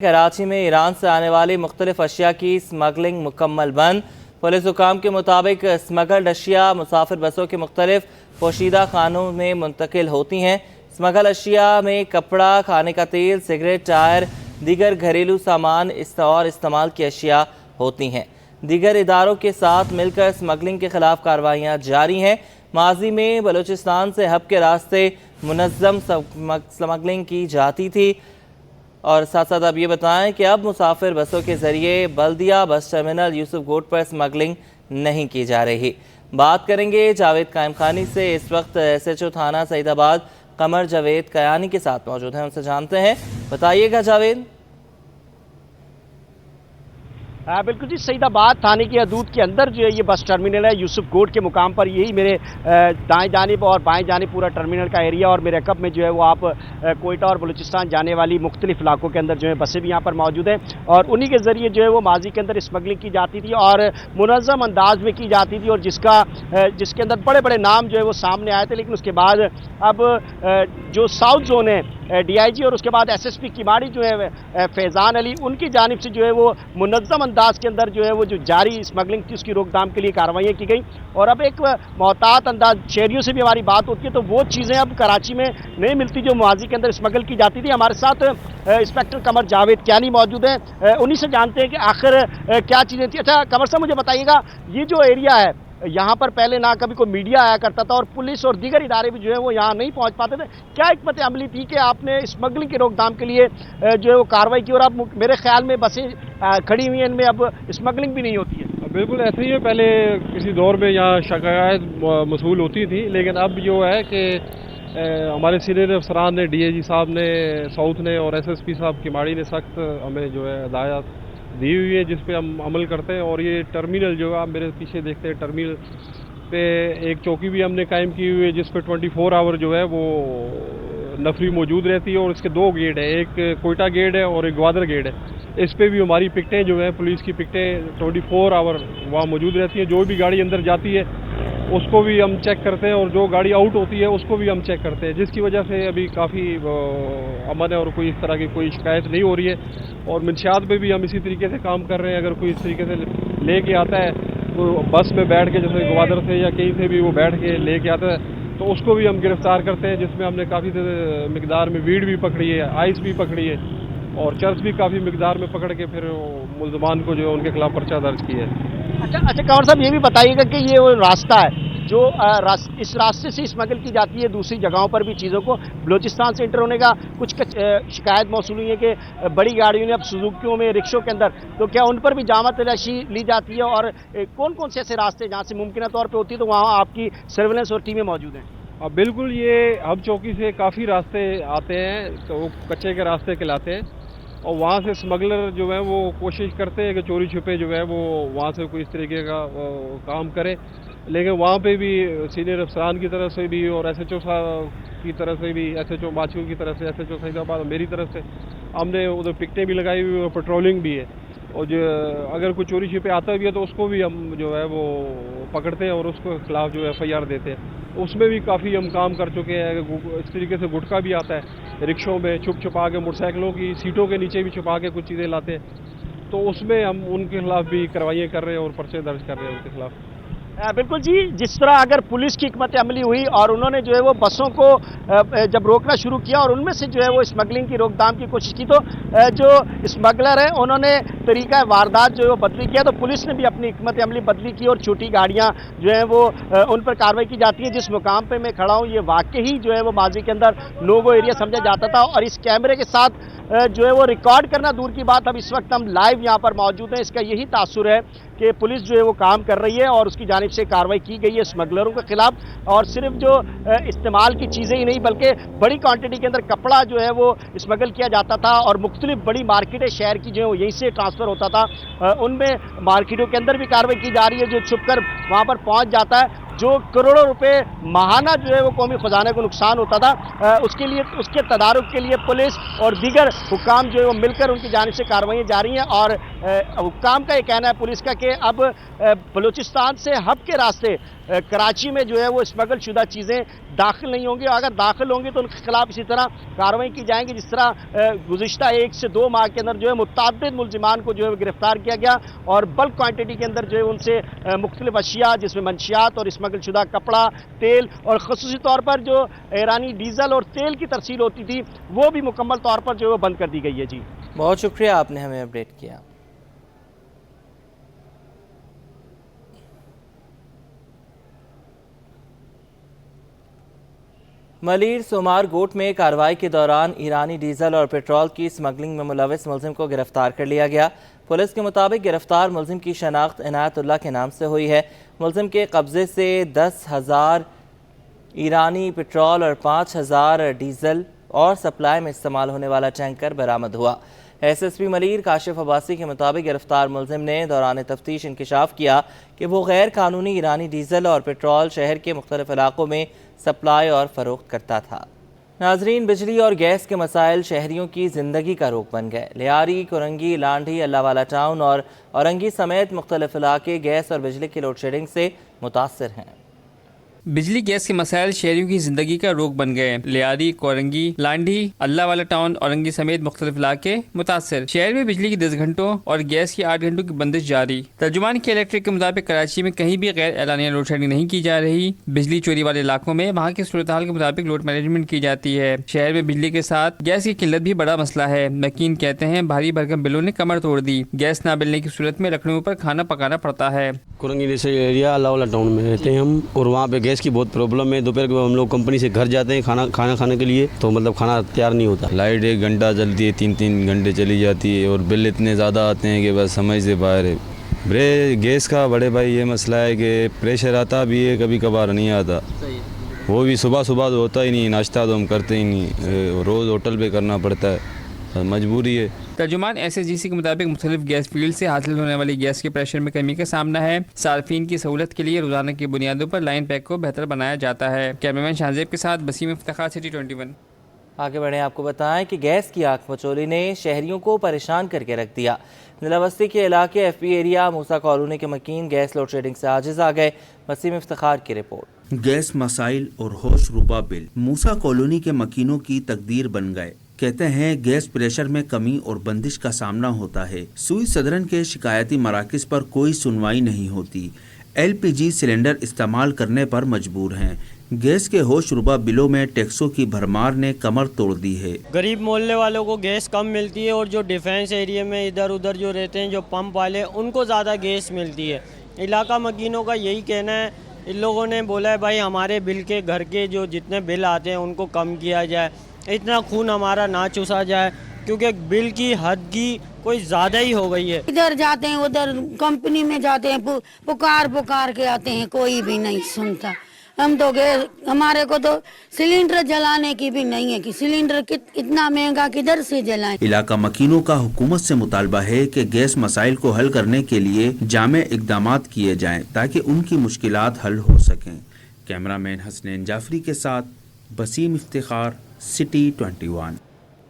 कराची में ईरान से आने वाली मुख्तलिफ अशिया की स्मगलिंग मुकम्मल बंद। पुलिस हुकाम के मुताबिक स्मगल्ड अशिया मुसाफिर बसों के मुख्तलिफ पोशीदा खानों में मुंतकिल होती हैं। स्मगल अशिया में कपड़ा, खाने का तेल, सिगरेट, टायर, दीगर घरेलू सामान और इस्तेमाल की अशिया होती हैं। दीगर इदारों के साथ मिलकर स्मगलिंग के खिलाफ कार्रवाइयाँ जारी हैं। माजी में बलूचिस्तान से हब के रास्ते मुनज़्ज़म स्मगलिंग की जाती थी। और साथ साथ अब ये बताएं कि अब मुसाफिर बसों के ज़रिए बल्दिया बस टर्मिनल यूसुफ गोट पर स्मगलिंग नहीं की जा रही। बात करेंगे जावेद कायम खानी से। इस वक्त SHO थाना सईदाबाद कमर जावेद कयानी के साथ मौजूद हैं, उनसे जानते हैं। बताइएगा जावेद। बिल्कुल जी, सईदाबाद थाने की हदूद के अंदर जो है ये बस टर्मिनल है यूसुफ गोट के मुकाम पर। यही मेरे दाएं जानिब और बाएं जानिब पूरा टर्मिनल का एरिया, और मेरे अकब में जो है वो आप कोयटा और बलूचिस्तान जाने वाली मुख्तलिफ इलाकों के अंदर जो है बसें भी यहाँ पर मौजूद हैं, और उन्हीं के ज़रिए जो है वो माजी के अंदर स्मगलिंग की जाती थी और मुनज़्ज़म अंदाज में की जाती थी, और जिसके अंदर बड़े बड़े नाम जो है वो सामने आए थे। लेकिन उसके बाद अब जो साउथ जोन है DIG और उसके बाद SSP किमाड़ी जो है फैज़ान अली, उनकी जानिब से जो है वो मुनज़्ज़म अंदाज के अंदर जो है वो जो जारी स्मगलिंग थी उसकी रोकथाम के लिए कार्रवाइयाँ की गई। और अब एक मोहतात अंदाज शहरियों से भी हमारी बात होती है, तो वो चीज़ें अब कराची में नहीं मिलती जो माजी के अंदर स्मगल की जाती थी। हमारे साथ इंस्पेक्टर कमर जावेद कयानी मौजूद हैं, उन्हीं से जानते हैं कि आखिर क्या चीज़ें थी। अच्छा कमर साहब, मुझे बताइएगा, ये जो एरिया है यहाँ पर पहले ना कभी कोई मीडिया आया करता था और पुलिस और दीगर इदारे भी जो है वो यहाँ नहीं पहुँच पाते थे, क्या हिकमत अमली थी कि आपने स्मगलिंग की रोकथाम के लिए जो है वो कार्रवाई की, और अब मेरे ख्याल में बसें खड़ी हुई हैं, इनमें अब स्मगलिंग भी नहीं होती है? बिल्कुल ऐसे ही है। पहले किसी दौर में यहाँ शिकायत मसूल होती थी, लेकिन अब जो है कि हमारे सीनियर अफसरान ने, DIG साहब ने, साउथ ने और SSP साहब किमाड़ी ने सख्त हमें जो है हिदायत दी हुई है, जिस पे हम अमल करते हैं। और ये टर्मिनल जो आप मेरे पीछे देखते हैं, टर्मिनल पे एक चौकी भी हमने कायम की हुई है, जिस पे 24 आवर जो है वो नफरी मौजूद रहती है। और इसके 2 गेट है, एक कोयटा गेट है और एक ग्वादर गेट है। इस पे भी हमारी पिकटें जो है, पुलिस की पिकटें 24 आवर वहाँ मौजूद रहती हैं। जो भी गाड़ी अंदर जाती है उसको भी हम चेक करते हैं, और जो गाड़ी आउट होती है उसको भी हम चेक करते हैं, जिसकी वजह से अभी काफ़ी अमन है और कोई इस तरह की कोई शिकायत नहीं हो रही है। और मंशियात पे भी हम इसी तरीके से काम कर रहे हैं। अगर कोई इस तरीके से लेके आता है तो बस में बैठ के, जैसे ग्वादर से या कहीं से भी वो बैठ के लेके आता है, तो उसको भी हम गिरफ्तार करते हैं, जिसमें हमने काफ़ी मिकदार में वीड भी पकड़ी है, आइस भी पकड़ी है, और चर्च भी काफ़ी मिकदार में पकड़ के फिर मुल्ज़मान को जो है उनके खिलाफ पर्चा दर्ज किया है। अच्छा कंवर साहब, ये भी बताइएगा कि ये वो रास्ता है जो इस रास्ते से स्मगल की जाती है दूसरी जगहों पर भी चीज़ों को, बलूचिस्तान से इंटर होने का कुछ शिकायत मौसूल हुई है कि बड़ी गाड़ियों ने अब सुजुकियों में, रिक्शों के अंदर, तो क्या उन पर भी जामा तलाशी ली जाती है? और कौन कौन से ऐसे रास्ते जहाँ से मुमकिन तौर पर होती है तो वहाँ आपकी सर्वेलेंस और टीमें मौजूद हैं? अब बिल्कुल, ये हब चौकी से काफ़ी रास्ते आते हैं, तो वो कच्चे के रास्ते कहलाते हैं, और वहाँ से स्मगलर जो है वो कोशिश करते हैं कि चोरी छुपे जो है वो वहाँ से कोई इस तरीके का काम करे। लेकिन वहाँ पे भी सीनियर अफसरान की तरफ से भी और SHO साहब की तरफ से भी, SHO माचू की तरफ से, SHO सईदाबाद मेरी तरफ से हमने उधर पिकटें भी लगाई हुई और पेट्रोलिंग भी है। और जो अगर कोई चोरी छिपे आता भी है तो उसको भी हम जो है वो पकड़ते हैं और उसको खिलाफ जो FIR देते हैं। उसमें भी काफ़ी हम काम कर चुके हैं। इस तरीके से गुटखा भी आता है रिक्शों में, छुपा के, मोटरसाइकिलों की सीटों के नीचे भी छुपा के कुछ चीज़ें लाते हैं, तो उसमें हम उनके खिलाफ भी कार्रवाइयाँ कर रहे हैं और पर्चे दर्ज कर रहे हैं उनके खिलाफ। बिल्कुल जी, जिस तरह अगर पुलिस की हिकमत अमली हुई और उन्होंने जो है वो बसों को जब रोकना शुरू किया और उनमें से जो है वो स्मगलिंग की रोकथाम की कोशिश की, तो जो स्मगलर है उन्होंने तरीका वारदात जो है वो बदली किया, तो पुलिस ने भी अपनी हिकमत अमली बदली की और छोटी गाड़ियाँ जो है वो उन पर कार्रवाई की जाती है। जिस मुकाम पर मैं खड़ा हूँ, ये वाकई ही जो है वो माजी के अंदर नो गो एरिया समझा जाता था, और इस कैमरे के साथ जो है वो रिकॉर्ड करना दूर की बात, अब इस वक्त हम लाइव यहाँ पर मौजूद हैं। इसका यही तासुर है कि पुलिस जो है वो काम कर रही है और उसकी जानिब से कार्रवाई की गई है स्मगलरों के खिलाफ। और सिर्फ जो इस्तेमाल की चीज़ें ही नहीं बल्कि बड़ी क्वांटिटी के अंदर कपड़ा जो है वो स्मगल किया जाता था, और मुख्तलिफ बड़ी मार्केटें शहर की जो है वो यहीं से ट्रांसफ़र होता था, उनमें मार्केटों के अंदर भी कार्रवाई की जा रही है। जो छुप कर वहाँ पर पहुँच जाता है जो करोड़ों रुपए माहाना जो है वो कौमी खजाने को नुकसान होता था, उसके लिए उसके तदारुक के लिए पुलिस और दीगर हुक्काम जो है वो मिलकर उनकी जानिब से कार्रवाइयाँ जारी हैं। और हुक्काम का ये कहना है पुलिस का कि अब बलूचिस्तान से हब के रास्ते कराची में जो है वो स्मगल शुदा चीज़ें दाखिल नहीं होंगी। अगर दाखिल होंगी तो उनके खिलाफ इसी तरह कार्रवाई की जाएंगी जिस तरह गुज़िश्ता 1 से 2 माह के अंदर जो है मुतअद्दिद मुल्ज़िमान को जो है गिरफ्तार किया गया और बल्क क्वांटिटी के अंदर जो है उनसे मुख्तलिफ अशिया जिसमें मंशियात और स्मगल शुदा कपड़ा, तेल और ख़ुसूसी तौर पर जो ईरानी डीज़ल और तेल की तरसील होती थी वो भी मुकम्मल तौर पर जो है बंद कर दी गई है। जी बहुत शुक्रिया, आपने हमें अपडेट किया। मलीर सोमार गोट में कार्रवाई के दौरान ईरानी डीजल और पेट्रोल की स्मगलिंग में मुलविस मुलजिम को गिरफ्तार कर लिया गया। पुलिस के मुताबिक गिरफ्तार मुलजिम की शनाख्त इनायतुल्लाह के नाम से हुई है। मुलजिम के कब्जे से 10,000 ईरानी पेट्रोल और 5,000 डीजल और सप्लाई में इस्तेमाल होने वाला टैंकर बरामद हुआ। SSP मलीर काशिफ अब्बासी के मुताबिक गिरफ्तार मुलजिम ने दौरान तफ्तीश इंकशाफ किया कि वो गैर कानूनी ईरानी डीजल और पेट्रोल शहर के मुख्तलिफ इलाकों में सप्लाई और फरोख्त करता था। नाजरीन, बिजली और गैस के मसाइल शहरियों की ज़िंदगी का रोक बन गए। लियारी, कुरंगी, लांढी, अल्लाहवाला टाउन और औरंगी समेत मुख्तलिफ इलाके गैस और बिजली की लोड शेडिंग से मुतासर हैं। बिजली गैस के मसाइल शहरियों की जिंदगी का रोक बन गए। लियारी, कोरंगी, लांडी, अल्लाहवाला टाउन, औरंगी समेत मुख्तलिफ इलाके मुतासर। शहर में बिजली की 10 घंटों और गैस की 8 घंटों की बंदिश जारी। तर्जुमान के इलेक्ट्रिक के मुताबिक कराची में कहीं भी गैर एलानिया लोड शेडिंग नहीं की जा रही। बिजली चोरी वाले इलाकों में वहाँ की सूरत हाल के मुताबिक लोड मैनेजमेंट की जाती है। शहर में बिजली के साथ गैस की किल्लत भी बड़ा मसला है। मकीन कहते हैं भारी भरकम बिलों ने कमर तोड़ दी। गैस न मिलने की सूरत में लकड़ियों पर खाना पकाना पड़ता है। कुरंगी जैसे एरिया अल्लाहवाला टाउन में रहते हैं हम, और वहाँ पे गैस की बहुत प्रॉब्लम है। दोपहर को हम लोग कंपनी से घर जाते हैं खाना खाने के लिए, तो मतलब खाना तैयार नहीं होता। लाइट 1 घंटा चलती है, 3 घंटे चली जाती है, और बिल इतने ज़्यादा आते हैं कि बस समझ से बाहर है। गैस का बड़े भाई ये मसला है कि प्रेशर आता भी है, कभी कभार नहीं आता। वो भी सुबह सुबह तो होता ही नहीं, नाश्ता तो हम करते ही नहीं, रोज़ होटल पे करना पड़ता है, मजबूरी है। तर्जुमान SSGC के मुताबिक मुख्तलिफ गैस फील्ड से हासिल होने वाली गैस के प्रेशर में कमी का सामना है। सार्फिन की सहूलत के लिए रोजाना की बुनियादों पर लाइन पैक को बेहतर बनाया जाता है। कैमरामैन शाहजेब के साथ बसीम इफ्तिखार, सिटी 21। आगे बढ़े, आपको बताएं कि गैस की आग मचोली ने शहरियों को परेशान करके रख दिया। नीलावस्ती के इलाके FP एरिया मूसा कॉलोनी के मकीन गैस लोड शेडिंग से आजिज आ गए। वसीम इफ्तिखार की रिपोर्ट। गैस मसाइल और होश रुबा बिल मूसा कॉलोनी के मकीनों की तकदीर बन गए। कहते हैं गैस प्रेशर में कमी और बंदिश का सामना होता है। सुई सदरन के शिकायती मराकज पर कोई सुनवाई नहीं होती। LPG सिलेंडर इस्तेमाल करने पर मजबूर हैं। गैस के होश रुबा बिलों में टैक्सों की भरमार ने कमर तोड़ दी है। गरीब मोहल्ले वालों को गैस कम मिलती है, और जो डिफेंस एरिया में इधर उधर जो रहते हैं, जो पंप वाले, उनको ज़्यादा गैस मिलती है। इलाका मकीनों का यही कहना है। इन लोगों ने बोला है भाई हमारे बिल के घर के जो जितने बिल आते हैं उनको कम किया जाए, इतना खून हमारा ना चूसा जाए, क्योंकि बिल की हद की कोई ज़्यादा ही हो गई है। इधर जाते हैं, उधर कंपनी में जाते हैं, पुकार के आते हैं, कोई भी नहीं सुनता। हम तो गैस, हमारे को तो सिलेंडर जलाने की भी नहीं है कि सिलेंडर इतना महंगा किधर से जलाएं। इलाका मकीनों का हुकूमत से मुतालबा है कि गैस मसाइल को हल करने के लिए जामे इक़दामात किए जाएं ताकि उनकी मुश्किलात हल हो सकें। कैमरामैन हसनैन जाफरी के साथ बसीम इफ्तिखार, सिटी 21।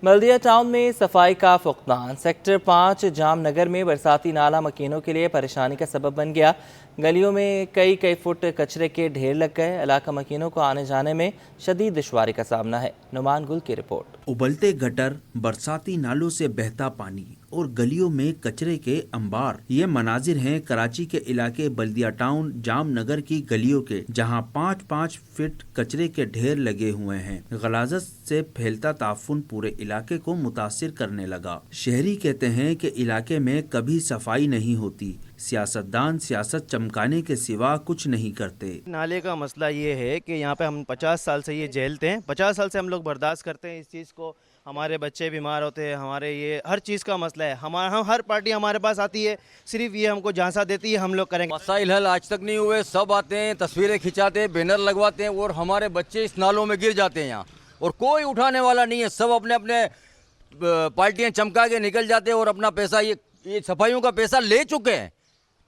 बल्दिया टाउन में सफाई का फुकदान। सेक्टर 5 जामनगर में बरसाती नाला मकीनों के लिए परेशानी का सबब बन गया। गलियों में कई फुट कचरे के ढेर लग गए। इलाका मकीनों को आने जाने में शदीद दुश्वारी का सामना है। नुमान गुल की रिपोर्ट। उबलते गटर, बरसाती नालों से बहता पानी और गलियों में कचरे के अंबार, ये मनाजिर हैं कराची के इलाके बल्दिया टाउन जामनगर की गलियों के, जहां 5-5 फीट कचरे के ढेर लगे हुए हैं। गलाजत से फैलता ताफुन पूरे इलाके को मुतासिर करने लगा। शहरी कहते हैं कि इलाके में कभी सफाई नहीं होती। सियासतदान सियासत चमकाने के सिवा कुछ नहीं करते। नाले का मसला ये है कि यहाँ पे हम 50 साल से ये झेलते हैं, 50 साल से हम लोग बर्दाश्त करते हैं इस चीज़ को। हमारे बच्चे बीमार होते हैं, हमारे ये हर चीज़ का मसला है। हम हर पार्टी हमारे पास आती है, सिर्फ ये हमको झांसा देती है, हम लोग करेंगे। मसाइल हल आज तक नहीं हुए। सब आते हैं, तस्वीरें खिंचाते हैं, बैनर लगवाते हैं, और हमारे बच्चे इस नालों में गिर जाते हैं यहाँ, और कोई उठाने वाला नहीं है। सब अपने अपने पार्टियाँ चमका के निकल जाते हैं और अपना पैसा, ये सफाइयों का पैसा ले चुके हैं।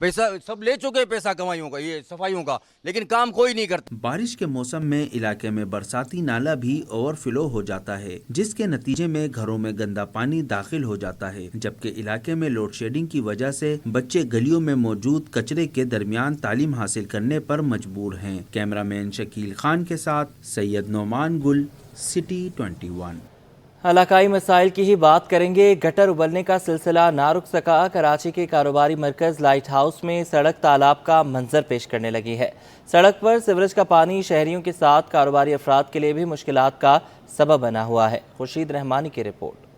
पैसा सब ले चुके, पैसा कमाइयों का, ये सफाइयों का, लेकिन काम कोई नहीं करता। बारिश के मौसम में इलाके में बरसाती नाला भी ओवरफ्लो हो जाता है, जिसके नतीजे में घरों में गंदा पानी दाखिल हो जाता है, जबकि इलाके में लोड शेडिंग की वजह से बच्चे गलियों में मौजूद कचरे के दरमियान तालीम हासिल करने पर मजबूर हैं। कैमरामैन शकील खान के साथ सैयद नोमान गुल, सिटी 21। इलाकाई मसाइल की ही बात करेंगे। गटर उबलने का सिलसिला ना रुक सका। कराची के कारोबारी मरकज़ लाइट हाउस में सड़क तालाब का मंजर पेश करने लगी है। सड़क पर सीवरेज का पानी शहरियों के साथ कारोबारी अफराद के लिए भी मुश्किलात का सबब बना हुआ है। खुर्शीद रहमानी की रिपोर्ट।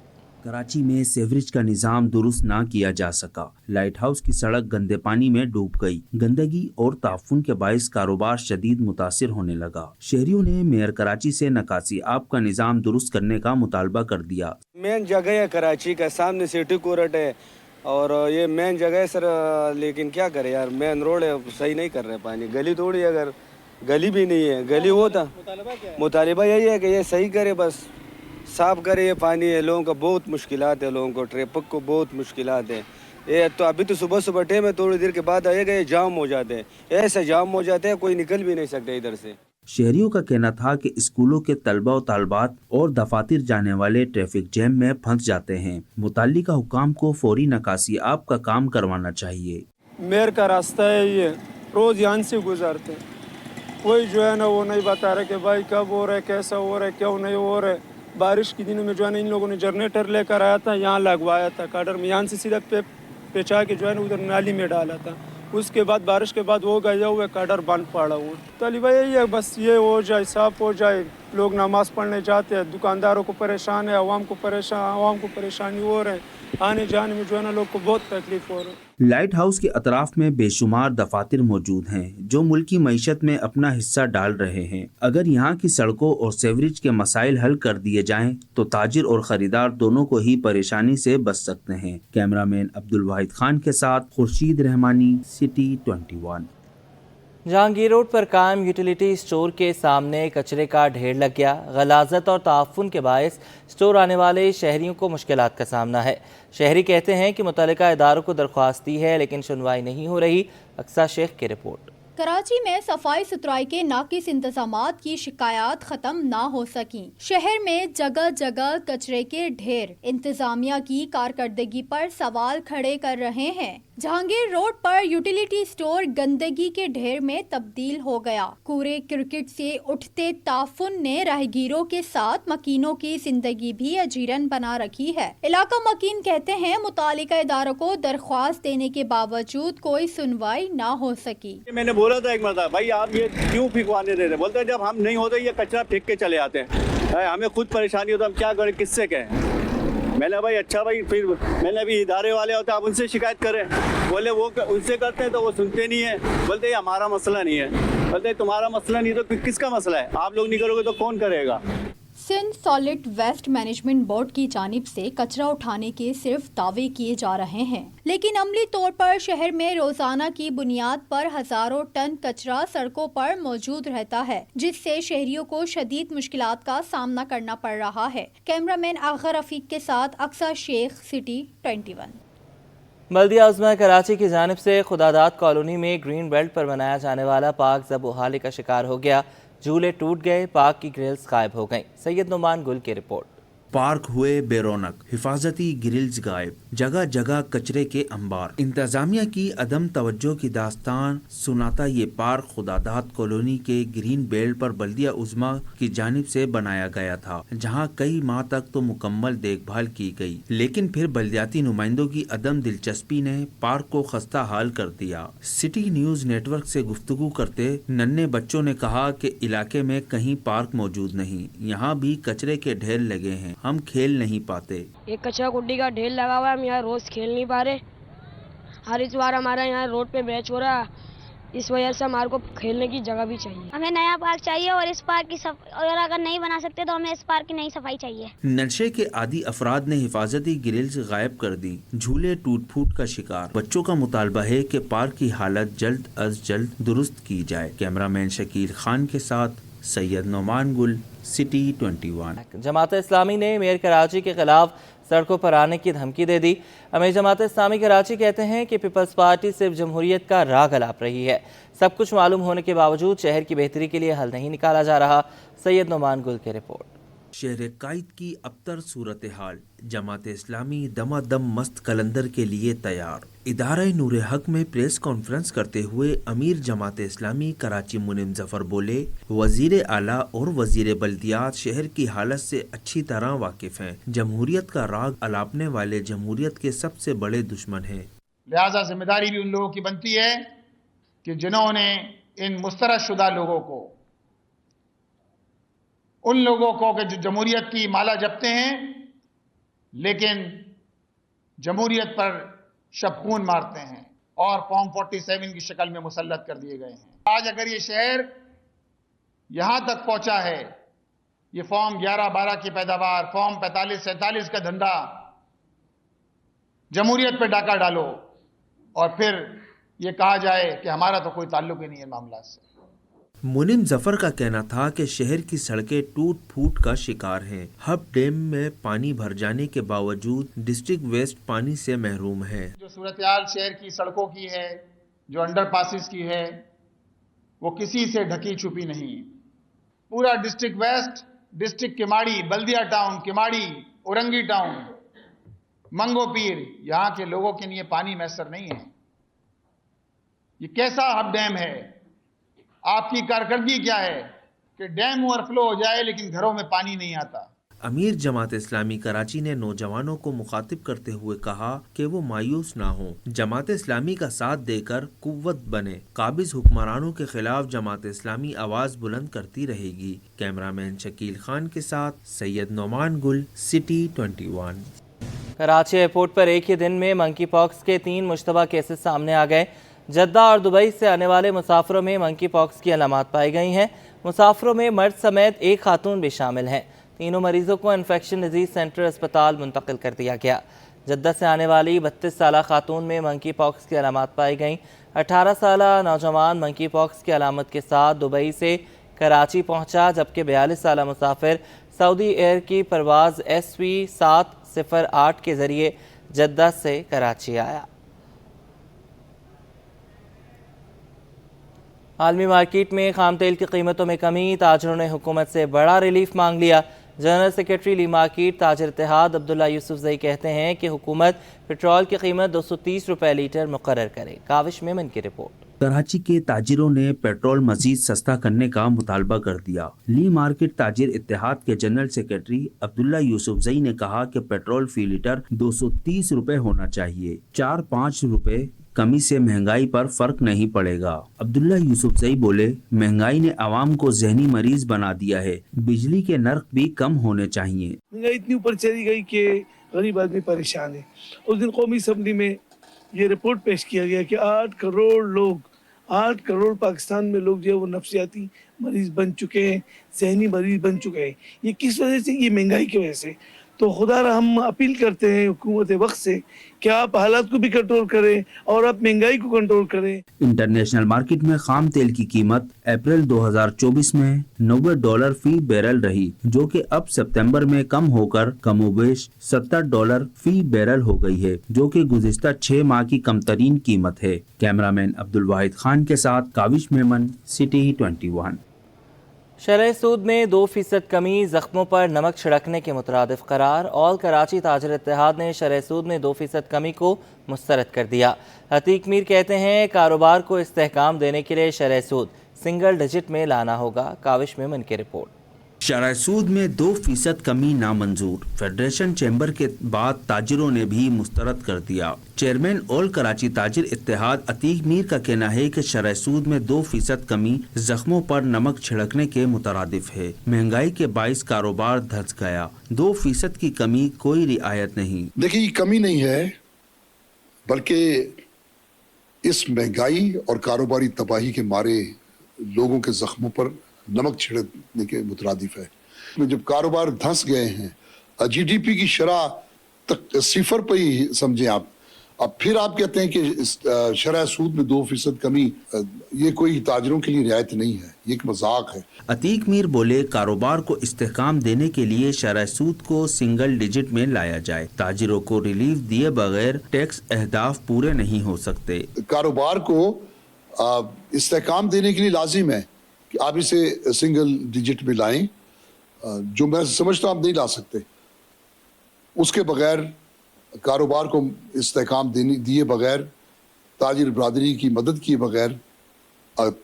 कराची में सीवरेज का निजाम दुरुस्त ना किया जा सका। लाइट हाउस की सड़क गंदे पानी में डूब गई। गंदगी और ताफुन के बायस कारोबार शदीद मुतासिर होने लगा। शहरियों ने मेयर कराची से नकासी आब का निजाम दुरुस्त करने का मुतालबा कर दिया। मेन जगह है कराची का, सामने सिटी कोर्ट है और ये मेन जगह है सर, लेकिन क्या करे यार, मेन रोड है, सही नहीं कर रहे पानी। गली थोड़ी, अगर गली भी नहीं है, गली होता, मुतालिबा यही है कि ये सही करे, बस साफ करे ये पानी है। लोगों का बहुत मुश्किलात है, लोगों को ट्रैफिक को बहुत मुश्किलात है। ये तो अभी तो सुबह सुबह टाइम है, थोड़ी देर के बाद आएगा ये जाम हो जाते हैं, ऐसे जाम हो जाते हैं कोई निकल भी नहीं सकता इधर से। शहरियों का कहना था कि स्कूलों के तलबा और तालबात और दफातर जाने वाले ट्रैफिक जैम में फंस जाते हैं। मुताल्लिका हुकाम को फौरी नकासी आब का काम करवाना चाहिए। मेयर का रास्ता है, ये रोज यहाँ से गुजरते, कोई जो है ना वो नहीं बता रहे कि भाई कब हो रहा है, कैसा हो रहा है, क्यों नहीं हो रहा है। बारिश के दिनों में जो है ना इन लोगों ने जनरेटर लेकर आया था, यहाँ लगवाया था काडर में, यहाँ से सीधा पेचा के जो है ना उधर नाली में डाला था। उसके बाद बारिश के बाद वो गया हुआ काडर बंद पड़ा हुआ। तलीबा यही है बस ये हो जाए, साफ हो जाए। लोग नमाज पढ़ने जाते हैं, दुकानदारों को परेशान है, आवाम को परेशानी हो रहा है, आने जाने में जो है ना लोग को बहुत तकलीफ हो रहा है। लाइट हाउस के अतराफ में बेशुमार दफातर मौजूद हैं जो मुल्की मईशत में अपना हिस्सा डाल रहे हैं। अगर यहाँ की सड़कों और सीवरेज के मसाइल हल कर दिए जाएं तो ताजिर और खरीदार दोनों को ही परेशानी से बच सकते हैं। कैमरामैन अब्दुल वाहिद खान के साथ खुर्शीद रहमानी, सिटी 21। जहांगीर रोड पर कायम यूटिलिटी स्टोर के सामने कचरे का ढेर लग गया। गलाजत और ताफुन के बायस स्टोर आने वाले शहरियों को मुश्किलात का सामना है। शहरी कहते हैं कि मुतल्लिका इदारों को दरख्वास्त दी है लेकिन सुनवाई नहीं हो रही। अक्सा शेख की रिपोर्ट। कराची में सफाई सुथराई के नाकिस इंतजामात की शिकायत खत्म ना हो सकी। शहर में जगह जगह कचरे के ढेर इंतजामिया की कारकर्दगी पर सवाल खड़े कर रहे हैं। जहांगीर रोड पर यूटिलिटी स्टोर गंदगी के ढेर में तब्दील हो गया। कूड़े क्रिकेट से उठते ताफुन ने राहगीरों के साथ मकीनों की जिंदगी भी अजीरन बना रखी है। इलाका मकीन कहते हैं मुतालिका इदारों को दरख्वास्त देने के बावजूद कोई सुनवाई ना हो सकी। मैंने बोला था एक मरतबा, भाई आप ये क्यों फेंकवाने दे रहे? बोलते हैं जब हम नहीं होते ये कचरा फेंक के चले आते हैं, हमें खुद परेशानी होता है, हम क्या करें, किससे कहें। मैंने भाई अच्छा भाई, फिर मैंने अभी इदारे वाले होते हैं आप उनसे शिकायत करें। बोले वो उनसे करते हैं तो वो सुनते नहीं है, बोलते ये हमारा मसला नहीं है। बोलते तुम्हारा मसला नहीं तो किसका मसला है? आप लोग नहीं करोगे तो कौन करेगा? Sindh solid waste management board की जानिब से कचरा उठाने के सिर्फ दावे किए जा रहे हैं, लेकिन अमली तौर पर शहर में रोजाना की बुनियाद पर हजारों टन कचरा सड़कों पर मौजूद रहता है, जिससे शहरियों को शदीद मुश्किलात का सामना करना पड़ रहा है। कैमरामैन आखिर रफीक के साथ अक्सा शेख, सिटी 21। बल्दिया उज़्मा कराची की जानिब से खुदादाद कॉलोनी में ग्रीन बेल्ट पर बनाया जाने वाला पार्क ज़ब उहाले का शिकार हो गया। झूले टूट गए, पार्क की ग्रिल्स गायब हो गईं। सैयद नोमान गुल की रिपोर्ट। पार्क हुए बेरौनक, हिफाजती ग्रिल्स गायब, जगह जगह कचरे के अंबार। इंतजामिया की अदम तवज्जो की दास्तान सुनाता ये पार्क खुदादाद कॉलोनी के ग्रीन बेल्ट पर बल्दिया उज़्मा की जानिब से बनाया गया था, जहां कई माह तक तो मुकम्मल देखभाल की गई, लेकिन फिर बल्दियाती नुमाइंदों की अदम दिलचस्पी ने पार्क को खस्ता हाल कर दिया। सिटी न्यूज नेटवर्क से गुफ्तगू करते नन्हे बच्चों ने कहा कि इलाके में कहीं पार्क मौजूद नहीं, यहाँ भी कचरे के ढेर लगे हैं, हम खेल नहीं पाते। एक कचरा गुड्डी का ढेर लगा हुआ है, हम यहाँ रोज खेल नहीं पा रहे। हर इस बार हमारा यहाँ रोड पे मैच हो रहा है, इस वजह से हमारे को खेलने की जगह भी चाहिए। हमें नया पार्क चाहिए और इस पार्क की और अगर नहीं बना सकते तो हमें इस पार्क की नई सफाई चाहिए। नशे के आदि अफराद ने हिफाजती ग्रिल्स गायब कर दी, झूले टूट फूट का शिकार। बच्चों का मुतालबा है कि पार्क की हालत जल्द अज जल्द दुरुस्त की जाए। कैमरामैन शकील खान के साथ सैयद नोमान गुल, सिटी 21। जमात इस्लामी ने मेयर कराची के खिलाफ सड़कों पर आने की धमकी दे दी। अमीर जमात इस्लामी कराची कहते हैं कि पीपल्स पार्टी सिर्फ जमहूरियत का राग अलाप रही है। सब कुछ मालूम होने के बावजूद शहर की बेहतरी के लिए हल नहीं निकाला जा रहा। सैयद नोमान गुल की रिपोर्ट। शहर कायद की अबतर सूरत हाल, जमात इस्लामी दमादम मस्त कलंदर के लिए तैयार। इदारा नूर हक में प्रेस कॉन्फ्रेंस करते हुए अमीर जमात इस्लामी कराची मुनीम जफर बोले, वजीर आला और वजीर बल्दियात शहर की हालत से अच्छी तरह वाकिफ हैं। जमहूरियत का राग अलापने वाले जमहूरियत के सबसे बड़े दुश्मन हैं। लिहाजा जिम्मेदारी भी उन लोगों की बनती है कि जिन्होंने इन मुस्तरद शुदा लोगों को, उन लोगों को कि जो जमहूरियत की माला जपते हैं लेकिन जमहूरियत पर शबखून मारते हैं और फॉर्म 47 की शक्ल में मुसल्लत कर दिए गए हैं। आज अगर ये शहर यहां तक पहुंचा है, ये फॉर्म 11-12 की पैदावार, फॉर्म 45-47 का धंधा, जमहूरियत पर डाका डालो और फिर ये कहा जाए कि हमारा तो कोई ताल्लुक ही नहीं है मामला से। मुनीम जफर का कहना था कि शहर की सड़कें टूट फूट का शिकार हैं। हब डैम में पानी भर जाने के बावजूद डिस्ट्रिक्ट वेस्ट पानी से महरूम है। जो सूरत-ए-हाल शहर की सड़कों की है, जो अंडरपासेस की है, वो किसी से ढकी छुपी नहीं। पूरा डिस्ट्रिक्ट वेस्ट, डिस्ट्रिक्ट किमाड़ी, बल्दिया टाउन, किमाड़ी, औरंगी टाउन, मंगो पीर, यहाँ के लोगों के लिए पानी मैसर नहीं है। ये कैसा हब डैम है? आपकी कारकर्दगी क्या है कि डैम ओवरफ्लो हो जाए लेकिन घरों में पानी नहीं आता। अमीर जमात इस्लामी कराची ने नौजवानों को मुखातिब करते हुए कहा कि वो मायूस ना हो, जमात इस्लामी का साथ देकर कुव्वत बने। काबिज हुक्मरानों के खिलाफ जमात इस्लामी आवाज बुलंद करती रहेगी। कैमरामैन शकील खान के साथ सैयद नोमान गुल, सिटी 21। कराची एयरपोर्ट पर एक ही दिन में मंकी पॉक्स के 3 मुश्तबा केसेस सामने आ गए। जद्दा और दुबई से आने वाले मुसाफिरों में मंकी पॉक्स की अलामात पाई गई हैं। मुसाफिरों में मर्द समेत एक खातून भी शामिल हैं। तीनों मरीजों को इन्फेक्शन डिजीज सेंटर अस्पताल मुंतकिल कर दिया गया। जद्दा से आने वाली 32 साला खातून में मंकी पॉक्स की अलामात पाई गईं। 18 साला नौजवान मंकी पॉक्स की अलामत के साथ दुबई से कराची पहुंचा, जबकि 42 साला मुसाफिर सऊदी एयर की परवाज़ SV 708 के ज़रिए जद्दा से कराची आया। आलमी मार्केट में खाम तेल की कीमतों में कमी, ताजरों ने हुकूमत से बड़ा रिलीफ मांग लिया। जनरल सेक्रेटरी ली मार्केट ताजर इत्तेहाद अब्दुल्ला यूसुफजई कहते हैं कि हुकूमत पेट्रोल की कीमत 230 रुपए लीटर मुकर्रर करे। काविश मेमन की रिपोर्ट। कराची के ताजिरों ने पेट्रोल मजीद सस्ता करने का मुतालबा कर दिया। ली मार्केट ताजिर इत्तेहाद के जनरल सेक्रेटरी अब्दुल्ला यूसुफजई ने कहा कि पेट्रोल फी लीटर 230 रुपए होना चाहिए। 4-5 रुपए कमी से महंगाई पर फर्क नहीं पड़ेगा। अब्दुल्ला यूसुफजई बोले, महंगाई ने आवाम को जहनी मरीज बना दिया है, बिजली के नर्क भी कम होने चाहिए। महंगाई इतनी ऊपर चली गई कि गरीब आदमी परेशान है। उस दिन कौमी असम्बली में ये रिपोर्ट पेश किया गया कि 8 करोड़ पाकिस्तान में लोग जो है वो नफ्सियाती मरीज बन चुके हैं, जहनी मरीज बन चुके हैं। ये किस वजह से? ये महंगाई की वजह से। तो खुदा हम अपील करते हैं हुकूमत वक्त से कि आप हालात को भी कंट्रोल करें और आप महंगाई को कंट्रोल करें। इंटरनेशनल मार्केट में खाम तेल की कीमत अप्रैल 2024 में $90 फी बैरल रही, जो कि अब सितंबर में कम होकर कमोबेश $70 फी बैरल हो गई है, जो कि गुज़िश्ता 6 माह की कम तरीन कीमत है। कैमरामैन अब्दुल वाहिद खान के साथ काविश मेमन, सिटी 21। शरह सूद में 2% कमी, जख्मों पर नमक छिड़कने के मुतरादिफ करार। ऑल कराची ताजर इत्तेहाद ने शरह सूद में 2% कमी को मुस्तरद कर दिया। अतीक मीर कहते हैं कारोबार को इस्तेहकाम देने के लिए शरह सूद सिंगल डिजिट में लाना होगा। काविश मेमन की रिपोर्ट। शरह सूद में 2% कमी नामंजूर, फेडरेशन चैम्बर के बाद ताजिरों ने भी मुस्तरद कर दिया। चेयरमैन ऑल कराची ताजिर इत्तेहाद अतीक मीर का कहना है कि शरह सूद में 2% कमी जख्मों पर नमक छिड़कने के मुतरादिफ है। महंगाई के बाइस कारोबार धंस गया। 2% की कमी कोई रियायत नहीं। देखिए, कमी नहीं है, बल्कि इस महंगाई और कारोबारी तबाही के मारे लोगों के जख्मों पर नमक छिड़कने के मुतरादिफ है। जब कारोबार धंस गए हैं, GDP की शरह तक 0 पर ही समझें आप, اب پھر آپ کہتے ہیں کہ شرح سود میں 2% کمی، یہ کوئی تاجروں کے لیے رعایت نہیں ہے، یہ ایک مذاق ہے۔ عتیق میر بولے کاروبار کو استحکام دینے کے لیے شرح سود کو سنگل ڈیجٹ میں لایا جائے، تاجروں کو ریلیف دیے بغیر ٹیکس اہداف پورے نہیں ہو سکتے۔ کاروبار کو استحکام دینے کے لیے لازم ہے کہ آپ اسے سنگل ڈیجٹ میں لائیں، جو میں سمجھتا ہوں آپ نہیں لا سکتے۔ اس کے بغیر کاروبار کو استحکام دیے بغیر، تاجر برادری کی مدد کیے بغیر،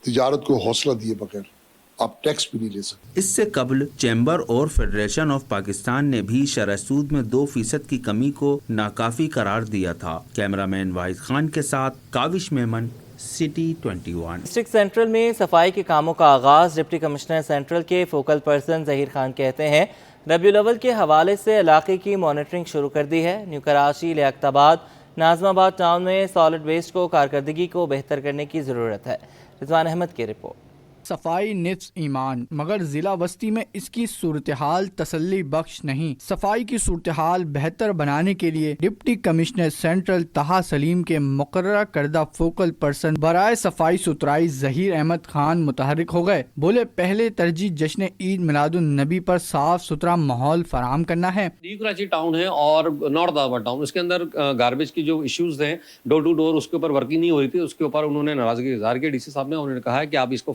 تجارت کو حوصلہ دیے بغیر آپ ٹیکس بھی نہیں لے سکتے۔ اس سے قبل چیمبر اور فیڈریشن آف پاکستان نے بھی شرح سود میں 2% کی کمی کو ناکافی قرار دیا تھا۔ کیمرہ مین واحد خان کے ساتھ کاوش میمن، سٹی 21۔ ڈسٹرکٹ سینٹرل میں صفائی کے کاموں کا آغاز ڈپٹی کمشنر سینٹرل کے فوکل پرسن ظہیر خان کہتے ہیں ربیع الاول کے حوالے سے علاقے کی مانیٹرنگ شروع کر دی ہے۔ نیو کراچی، لیاقت آباد، ناظم آباد ٹاؤن میں سالڈ ویسٹ کو کارکردگی کو بہتر کرنے کی ضرورت ہے۔ رضوان احمد کی رپورٹ۔ صفائی نصف ایمان، مگر ضلع وسطی میں اس کی صورتحال تسلی بخش نہیں۔ صفائی کی صورتحال بہتر بنانے کے لیے ڈپٹی کمشنر سینٹرل طہا سلیم کے مقررہ کردہ فوکل پرسن برائے صفائی ستھرائی ظہیر احمد خان متحرک ہو گئے۔ بولے پہلے ترجیح جشن عید میلاد النبی پر صاف ستھرا ماحول فراہم کرنا ہے۔ نیو کراچی ٹاؤن ہے اور نارتھ آباد ٹاؤن، اس کے اندر گاربیج کی جو ایشوز ہیں ڈور ٹو ڈور، اس کے اوپر ورکنگ نہیں ہو رہی تھی، اس کے اوپر انہوں نے ناراضگی اظہار کی۔ ڈی سی صاحب نے انہوں نے کہا ہے کہ آپ اس کو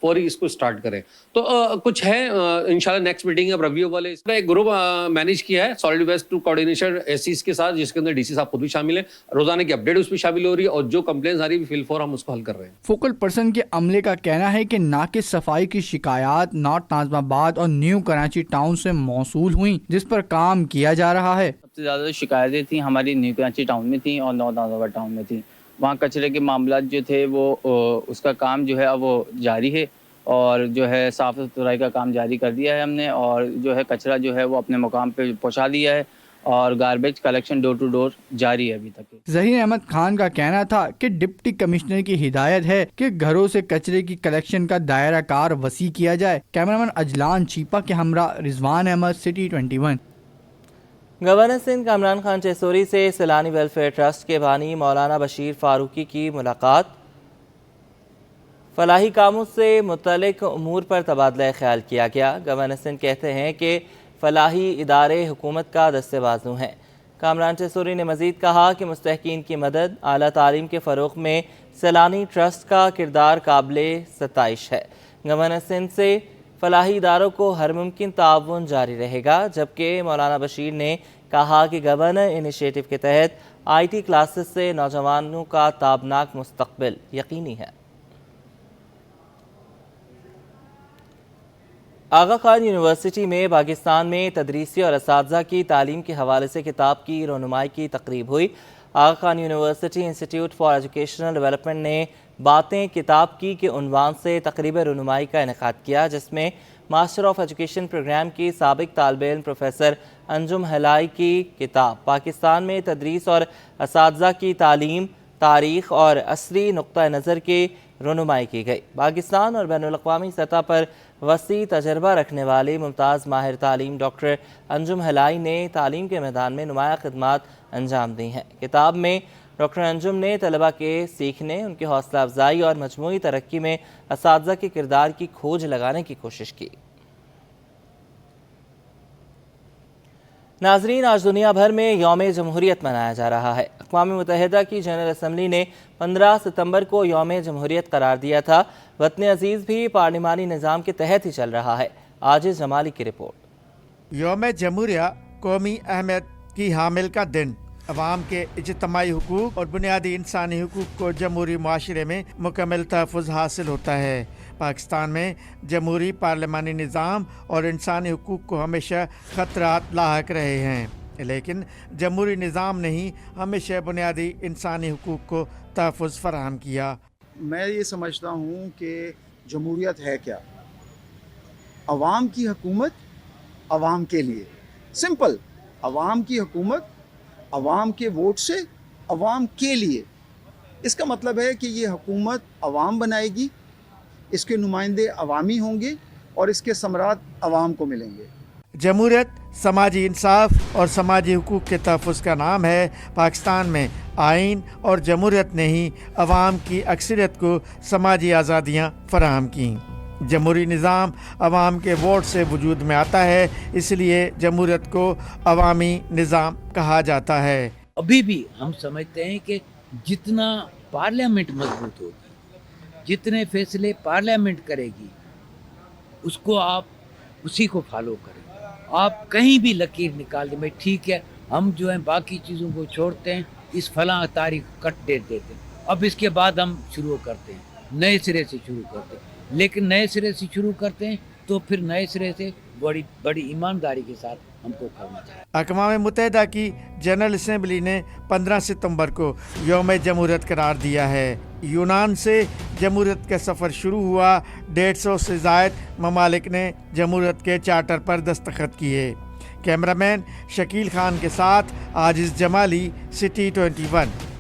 فوری اس کو سٹارٹ کریں۔ تو کچھ ہے انشاءاللہ نیکسٹ میٹنگ اب ربیع الاول اس میں ایک گروپ مینیج کیا ہے سالڈ ویسٹ ٹو کوآرڈینیشن ایسیز کے ساتھ، جس کے اندر ڈی سی صاحب خود بھی شامل ہیں۔ روزانہ کی اپڈیٹ اس میں شامل ہو رہی ہے اور جو کمپلینس آ رہی ہے فی الفور ہم اس کو حل کر رہے ہیں۔ فوکل پرسن کے عملے کا کہنا ہے کہ ناقص صفائی کی شکایات نارتھ ناظم آباد اور نیو کراچی ٹاؤن سے موصول ہوئیں، جس پر کام کیا جا رہا ہے۔ سب سے زیادہ شکایتیں تھیں ہماری نیو کراچی ٹاؤن میں تھیں اور نارتھ ناظم آباد ٹاؤن میں تھیں۔ وہاں کچرے کے معاملات جو تھے وہ اس کا کام جو ہے وہ جاری ہے اور جو ہے صاف ستھرائی کا کام جاری کر دیا ہے ہم نے، اور جو ہے کچرا جو ہے وہ اپنے مقام پہ پہنچا دیا ہے اور garbage collection door to door جاری ہے ابھی تک۔ ظہیر احمد خان کا کہنا تھا کہ ڈپٹی کمشنر کی ہدایت ہے کہ گھروں سے کچرے کی کلیکشن کا دائرہ کار وسیع کیا جائے۔ کیمرامین اجلان چیپا کے ہمراہ رضوان احمد، سٹی 21۔ گورنر سندھ کامران خان چیسوری سے سیلانی ویلفیئر ٹرسٹ کے بانی مولانا بشیر فاروقی کی ملاقات۔ فلاحی کاموں سے متعلق امور پر تبادلہ خیال کیا گیا۔ گورنر سندھ کہتے ہیں کہ فلاحی ادارے حکومت کا دستے بازو ہیں۔ کامران چیسوری نے مزید کہا کہ مستحقین کی مدد، اعلیٰ تعلیم کے فروغ میں سیلانی ٹرسٹ کا کردار قابل ستائش ہے۔ گورنر سندھ سے فلاحی اداروں کو ہر ممکن تعاون جاری رہے گا، جبکہ مولانا بشیر نے کہا کہ گورنر انیشیٹو کے تحت IT کلاسز سے نوجوانوں کا تابناک مستقبل یقینی ہے۔ آغا خان یونیورسٹی میں پاکستان میں تدریسی اور اساتذہ کی تعلیم کے حوالے سے کتاب کی رونمائی کی تقریب ہوئی۔ Aga Khan university institute for educational development نے باتیں کتاب کی کے عنوان سے تقریب رونمائی کا انعقاد کیا، جس میں ماسٹر آف ایجوکیشن پروگرام کی سابق طالب علم پروفیسر انجم ہلائی کی کتاب پاکستان میں تدریس اور اساتذہ کی تعلیم، تاریخ اور عصری نقطہ نظر کی رونمائی کی گئی۔ پاکستان اور بین الاقوامی سطح پر وسیع تجربہ رکھنے والی ممتاز ماہر تعلیم ڈاکٹر انجم ہلائی نے تعلیم کے میدان میں نمایاں خدمات انجام دی ہیں۔ کتاب میں ڈاکٹر انجم نے طلبہ کے سیکھنے، ان کی حوصلہ افزائی اور مجموعی ترقی میں اساتذہ کے کردار کی کھوج لگانے کی کوشش کی۔ ناظرین، آج دنیا بھر میں یوم جمہوریت منایا جا رہا ہے۔ اقوام متحدہ کی جنرل اسمبلی نے 15 ستمبر کو یوم جمہوریت قرار دیا تھا۔ وطن عزیز بھی پارلیمانی نظام کے تحت ہی چل رہا ہے۔ عاجز جمالی کی رپورٹ۔ یوم جمہوریہ قومی اہمیت کی حامل کا دن عوام کے اجتماعی حقوق اور بنیادی انسانی حقوق کو جمہوری معاشرے میں مکمل تحفظ حاصل ہوتا ہے۔ پاکستان میں جمہوری پارلیمانی نظام اور انسانی حقوق کو ہمیشہ خطرات لاحق رہے ہیں، لیکن جمہوری نظام نے ہی ہمیشہ بنیادی انسانی حقوق کو تحفظ فراہم کیا۔ میں یہ سمجھتا ہوں کہ جمہوریت ہے کیا؟ عوام کی حکومت عوام کے لیے، سمپل، عوام کی حکومت عوام کے ووٹ سے عوام کے لیے۔ اس کا مطلب ہے کہ یہ حکومت عوام بنائے گی، اس کے نمائندے عوامی ہوں گے اور اس کے ثمرات عوام کو ملیں گے۔ جمہوریت समाजी इंसाफ और समाजी हुकूक के तहफ़्फ़ुज़ का नाम है। पाकिस्तान में आइन और जमहूरियत ने ही अवाम की अक्सरियत को समाजी आज़ादियाँ फराहम की। जमहूरी निज़ाम अवाम के वोट से वजूद में आता है, इसलिए जमहूरियत को अवामी निज़ाम कहा जाता है। अभी भी हम समझते हैं कि जितना पार्लियामेंट मजबूत होगी, जितने फैसले पार्लियामेंट करेगी, उसको आप उसी को फॉलो करें। आप कहीं भी लकीर निकाल दें, भाई ठीक है हम जो है बाकी चीज़ों को छोड़ते हैं, इस फलां तारीख कट डेट देते हैं, अब इसके बाद हम शुरू करते हैं, नए सिरे से शुरू करते हैं। लेकिन नए सिरे से शुरू करते हैं तो फिर नए सिरे से बड़ी ईमानदारी के साथ हमको करना चाहिए। अक़वाम मुत्तहिदा की जनरल असम्बली ने 15 सितंबर को यौम जमहूरियत करार दिया है। यूनान से जमहूरियत का सफ़र शुरू हुआ। 150 से ज़ायद ममालिक ने जमहूरियत के चार्टर पर दस्तखत किए। कैमरामैन शकील खान के साथ आजिज़ जमाली, सिटी 21।